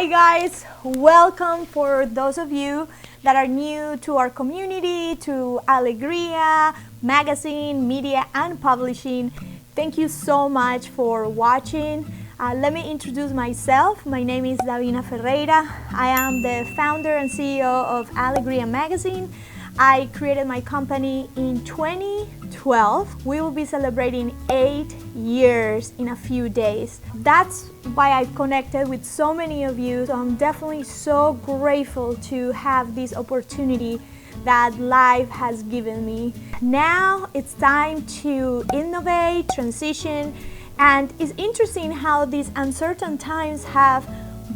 Hi guys, welcome for those of you that are new to our community, to ALEGRIA, magazine, media and publishing. Thank you so much for watching. Let me introduce myself. My name is Davina Ferreira. I am the founder and CEO of ALEGRIA magazine. I created my company in 2012. We will be celebrating 8 years in a few days. That's why I've connected with so many of you. So I'm definitely so grateful to have this opportunity that life has given me. Now it's time to innovate, transition, and it's interesting how these uncertain times have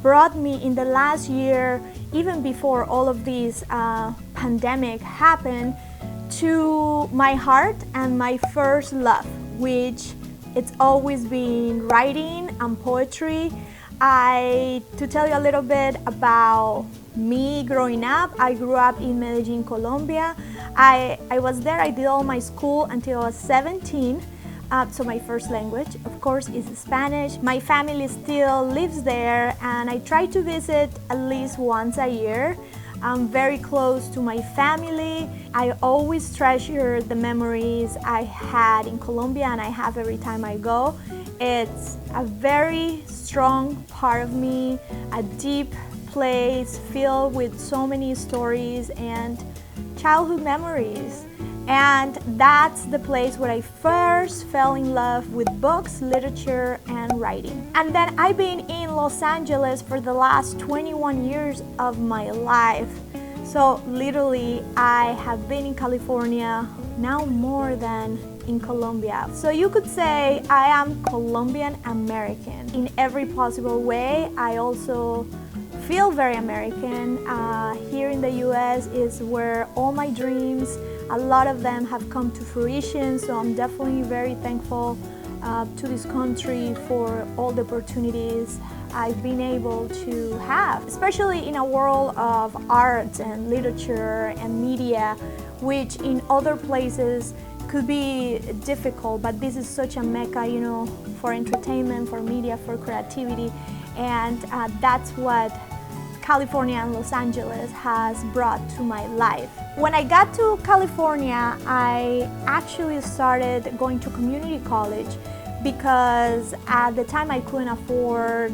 brought me in the last year, even before all of this pandemic happened, to my heart and my first love, which it's always been writing and poetry. To tell you a little bit about me growing up, I grew up in Medellin, Colombia. I was there, I did all my school until I was 17. So my first language, of course, is Spanish. My family still lives there and I try to visit at least once a year. I'm very close to my family. I always treasure the memories I had in Colombia and I have every time I go. It's a very strong part of me, a deep place filled with so many stories and childhood memories. And that's the place where I first fell in love with books, literature, and writing. And then I've been in Los Angeles for the last 21 years of my life. So literally, I have been in California now more than in Colombia. So you could say I am Colombian American in every possible way. I also feel very American. Here in the US is where all my dreams, a lot of them have come to fruition, so I'm definitely very thankful to this country for all the opportunities I've been able to have, especially in a world of art and literature and media, which in other places could be difficult, but this is such a mecca, for entertainment, for media, for creativity, and that's what California and Los Angeles has brought to my life. When I got to California, I actually started going to community college because at the time I couldn't afford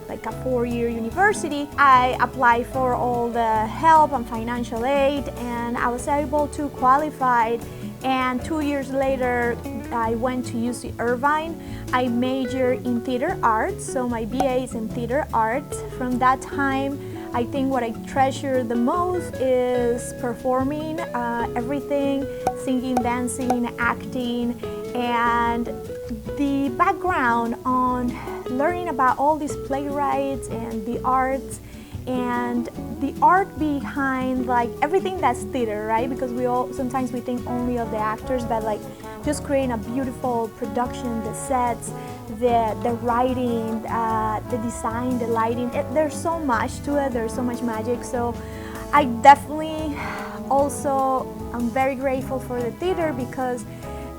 like a 4-year university. I applied for all the help and financial aid and I was able to qualify, and 2 years later I went to UC Irvine. I majored in theater arts, so my BA is in theater arts. From that time, I think what I treasure the most is performing, everything, singing, dancing, acting, and the background on learning about all these playwrights and the arts and the art behind like everything that's theater, right? Because sometimes we think only of the actors, but like just creating a beautiful production, the sets, the writing, the design, the lighting. There's so much to it, there's so much magic. So I definitely also am very grateful for the theater, because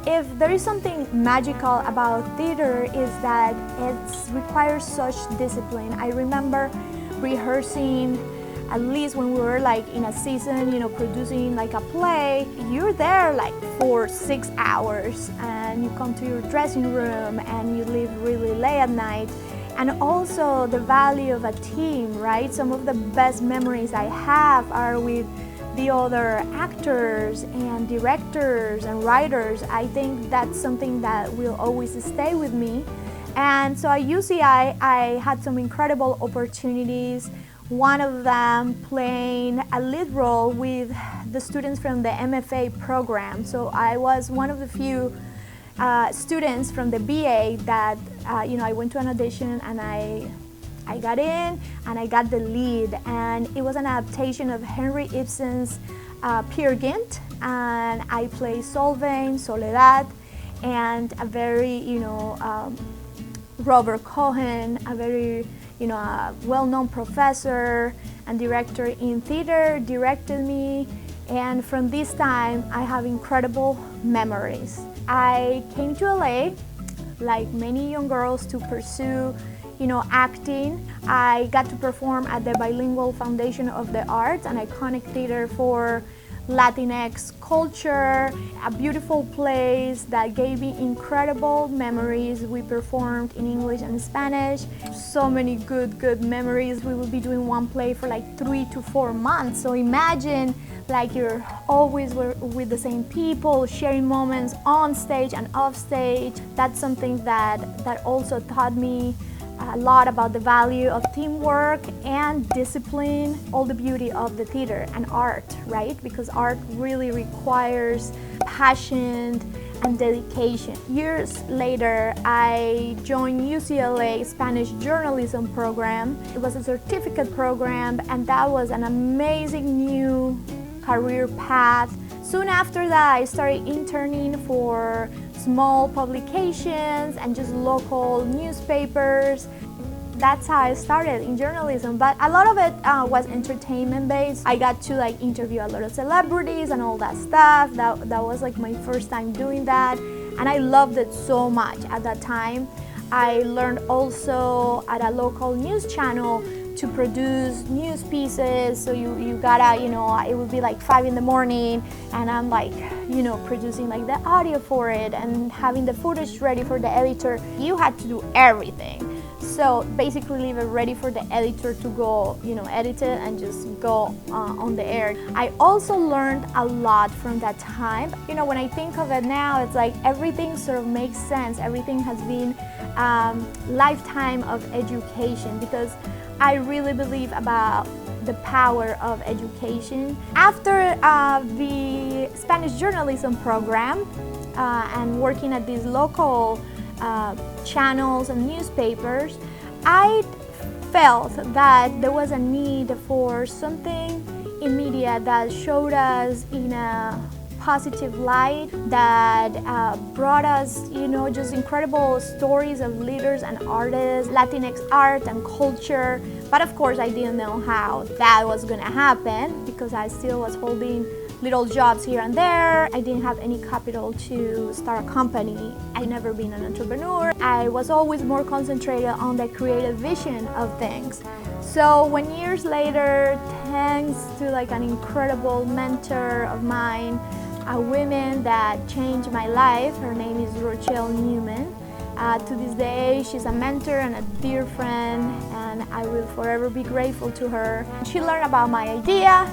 if there is something magical about theater is that it requires such discipline. I remember rehearsing, at least when we were like in a season, producing like a play, you're there like for 6 hours and you come to your dressing room and you leave really late at night. And also the value of a team, right? Some of the best memories I have are with the other actors and directors and writers. I think that's something that will always stay with me. And so at UCI, I had some incredible opportunities. One of them playing a lead role with the students from the MFA program. So I was one of the few students from the BA that, I went to an audition and I got in and I got the lead. And it was an adaptation of Henry Ibsen's Peer Gynt. And I played Solveig, Soledad, and a very, Robert Cohen, a very well-known professor and director in theater, directed me, and from this time I have incredible memories. I came to LA, like many young girls, to pursue acting. I got to perform at the Bilingual Foundation of the Arts, an iconic theater for Latinx culture, a beautiful place that gave me incredible memories. We performed in English and Spanish. So many good memories. We will be doing one play for like 3 to 4 months. So imagine like you're always with the same people, sharing moments on stage and off stage. That's something that also taught me a lot about the value of teamwork and discipline, all the beauty of the theater and art, right? Because art really requires passion and dedication. Years later, I joined UCLA Spanish journalism program. It was a certificate program, and that was an amazing new career path. Soon after that, I started interning for small publications and just local newspapers. That's how I started in journalism, but a lot of it was entertainment based. I got to like interview a lot of celebrities and all that stuff. That was like my first time doing that, and I loved it so much at that time. I learned also at a local news channel to produce news pieces. So you gotta, it would be like 5 in the morning, and I'm like, producing like the audio for it and having the footage ready for the editor. You had to do everything. So basically leave it ready for the editor to go, edit it and just go on the air. I also learned a lot from that time. When I think of it now, it's like everything sort of makes sense. Everything has been lifetime of education, because I really believe about the power of education. After the Spanish journalism program and working at these local channels and newspapers, I felt that there was a need for something in media that showed us in a positive light, that brought us, just incredible stories of leaders and artists, Latinx art and culture. But of course, I didn't know how that was gonna happen, because I still was holding little jobs here and there. I didn't have any capital to start a company. I'd never been an entrepreneur. I was always more concentrated on the creative vision of things. So when years later, thanks to like an incredible mentor of mine, a woman that changed my life, her name is Rochelle Newman. To this day, she's a mentor and a dear friend, and I will forever be grateful to her. She learned about my idea,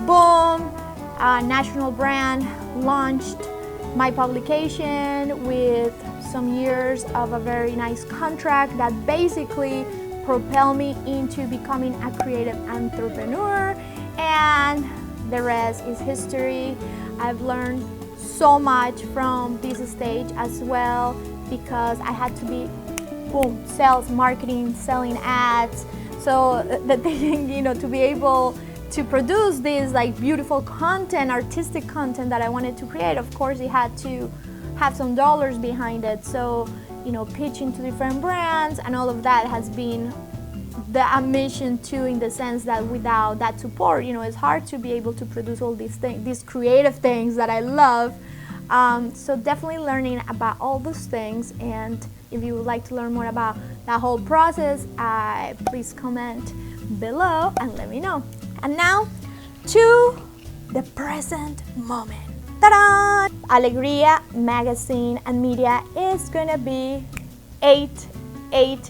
boom, a national brand, launched my publication with some years of a very nice contract that basically propelled me into becoming a creative entrepreneur, and the rest is history. I've learned so much from this stage as well, because I had to be, boom, sales, marketing, selling ads. So the thing, to be able to produce this like beautiful content, artistic content that I wanted to create, of course it had to have some dollars behind it. So, pitching to different brands and all of that has been the mission too, in the sense that without that support, it's hard to be able to produce all these things, these creative things that I love. So definitely learning about all those things, and if you would like to learn more about that whole process, please comment below and let me know. And now to the present moment. Ta-da! Alegria magazine and media is gonna be 8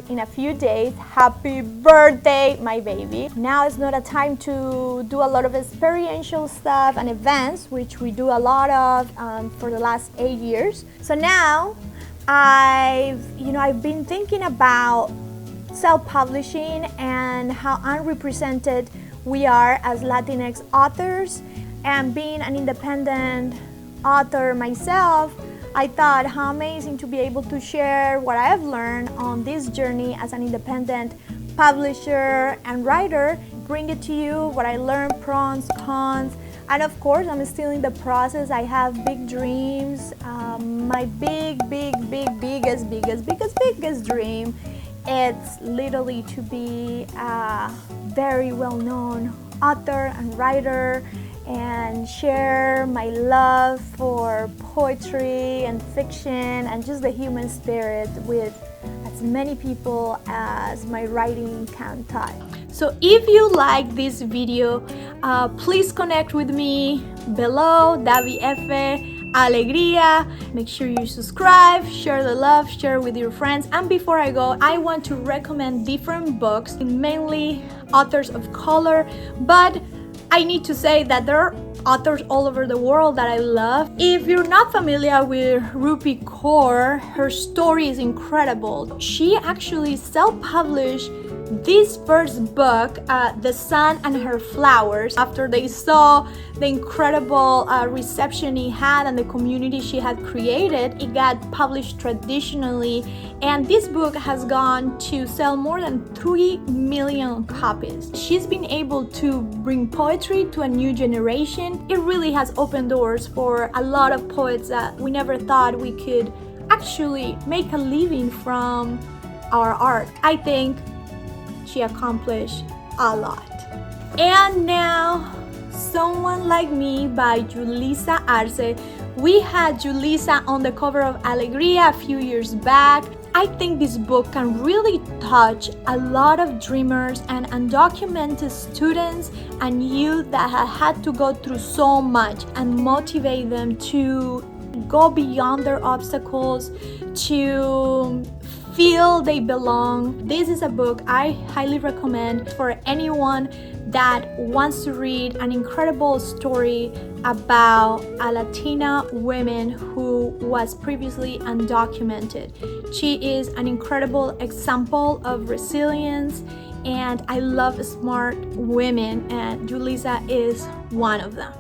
in a few days. Happy birthday, my baby. Now is not a time to do a lot of experiential stuff and events, which we do a lot of for the last 8 years. So now I've been thinking about self-publishing and how unrepresented we are as Latinx authors, and being an independent author myself, I thought how amazing to be able to share what I have learned on this journey as an independent publisher and writer, bring it to you, what I learned, pros, cons, and of course I'm still in the process. I have big dreams. My biggest dream, it's literally to be a very well-known author and writer, and share my love for poetry and fiction and just the human spirit with a as many people as my writing can touch. So if you like this video, please connect with me below, Davi F. Alegria. Make sure you subscribe, share the love, share with your friends. And before I go, I want to recommend different books, mainly authors of color, but I need to say that there are authors all over the world that I love. If you're not familiar with Rupi Kaur, her story is incredible. She actually self-published this first book, The Sun and Her Flowers, after they saw the incredible reception he had and the community she had created. It got published traditionally, and this book has gone to sell more than 3 million copies. She's been able to bring poetry to a new generation. It really has opened doors for a lot of poets that we never thought we could actually make a living from our art. I think she accomplished a lot. And now, Someone Like Me by Julissa Arce. We had Julissa on the cover of Alegria a few years back. I think this book can really touch a lot of dreamers and undocumented students and youth that have had to go through so much, and motivate them to go beyond their obstacles, to feel they belong. This is a book I highly recommend for anyone that wants to read an incredible story about a Latina woman who was previously undocumented. She is an incredible example of resilience, and I love smart women, and Julissa is one of them.